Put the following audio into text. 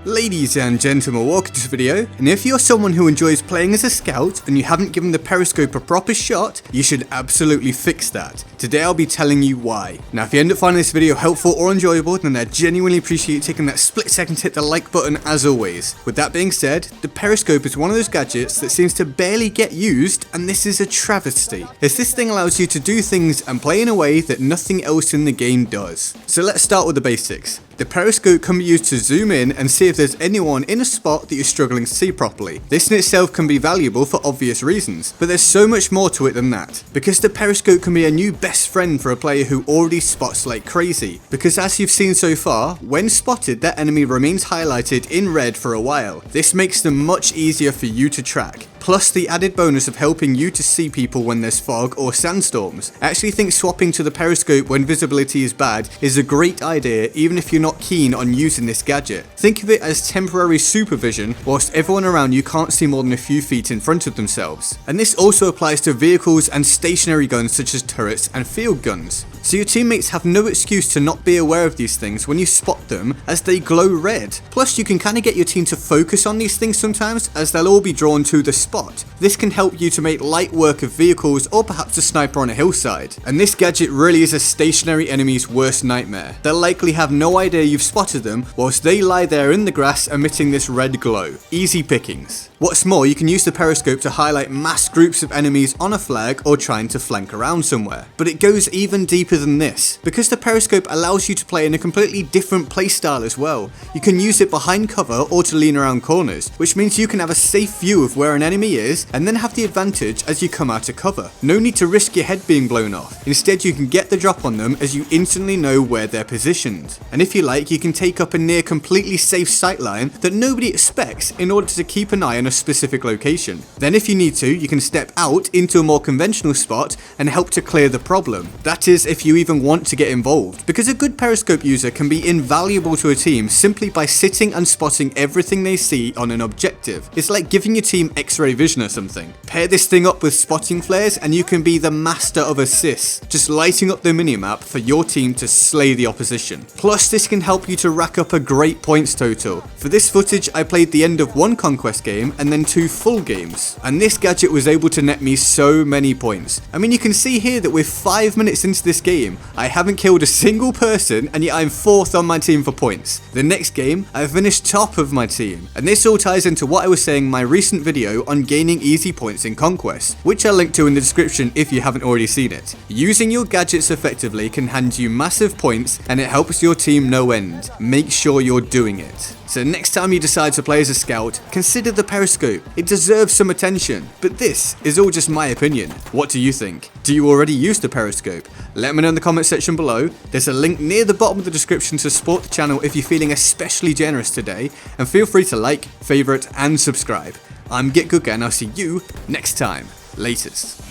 Ladies and gentlemen, welcome to this video, and if you're someone who enjoys playing as a scout and you haven't given the periscope a proper shot, you should absolutely fix that. Today I'll be telling you why. Now if you end up finding this video helpful or enjoyable, then I genuinely appreciate you taking that split second to hit the like button as always. With that being said, the periscope is one of those gadgets that seems to barely get used, and this is a travesty, as this thing allows you to do things and play in a way that nothing else in the game does. So let's start with the basics. The periscope can be used to zoom in and see if there's anyone in a spot that you're struggling to see properly. This in itself can be valuable for obvious reasons, but there's so much more to it than that. Because the periscope can be a new best friend for a player who already spots like crazy. Because as you've seen so far, when spotted, that enemy remains highlighted in red for a while. This makes them much easier for you to track. Plus the added bonus of helping you to see people when there's fog or sandstorms. I actually think swapping to the periscope when visibility is bad is a great idea, even if you're not keen on using this gadget. Think of it as temporary supervision whilst everyone around you can't see more than a few feet in front of themselves. And this also applies to vehicles and stationary guns such as turrets and field guns. So your teammates have no excuse to not be aware of these things when you spot them, as they glow red. Plus you can kind of get your team to focus on these things sometimes, as they'll all be drawn to the spot. This can help you to make light work of vehicles or perhaps a sniper on a hillside. And this gadget really is a stationary enemy's worst nightmare. They'll likely have no idea you've spotted them whilst they lie there in the grass emitting this red glow. Easy pickings. What's more, you can use the periscope to highlight mass groups of enemies on a flag or trying to flank around somewhere. But it goes even deeper than this, because the periscope allows you to play in a completely different playstyle as well. You can use it behind cover or to lean around corners, which means you can have a safe view of where an enemy is and then have the advantage as you come out of cover. No need to risk your head being blown off. Instead you can get the drop on them as you instantly know where they're positioned. And if you like, you can take up a near completely safe sightline that nobody expects in order to keep an eye on a specific location. Then if you need to, you can step out into a more conventional spot and help to clear the problem. That is, if you even want to get involved, because a good periscope user can be invaluable to a team simply by sitting and spotting everything they see on an objective. It's like giving your team X-ray vision or something. Pair this thing up with spotting flares and you can be the master of assists, just lighting up the minimap for your team to slay the opposition. Plus this can help you to rack up a great points total. For this footage I played the end of one conquest game and then 2 full games, and this gadget was able to net me so many points. I mean, you can see here that we're 5 minutes into this game, I haven't killed a single person, and yet I'm 4th on my team for points. The next game, I finished top of my team. And this all ties into what I was saying in my recent video on gaining easy points in Conquest, which I'll link to in the description if you haven't already seen it. Using your gadgets effectively can hand you massive points, and it helps your team no end. Make sure you're doing it. So next time you decide to play as a scout, consider the periscope. It deserves some attention. But this is all just my opinion. What do you think? Do you already use the periscope? Let me know in the comment section below. There's a link near the bottom of the description to support the channel if you're feeling especially generous today. And feel free to like, favorite, and subscribe. I'm GetGoodGuy, and I'll see you next time. Latest.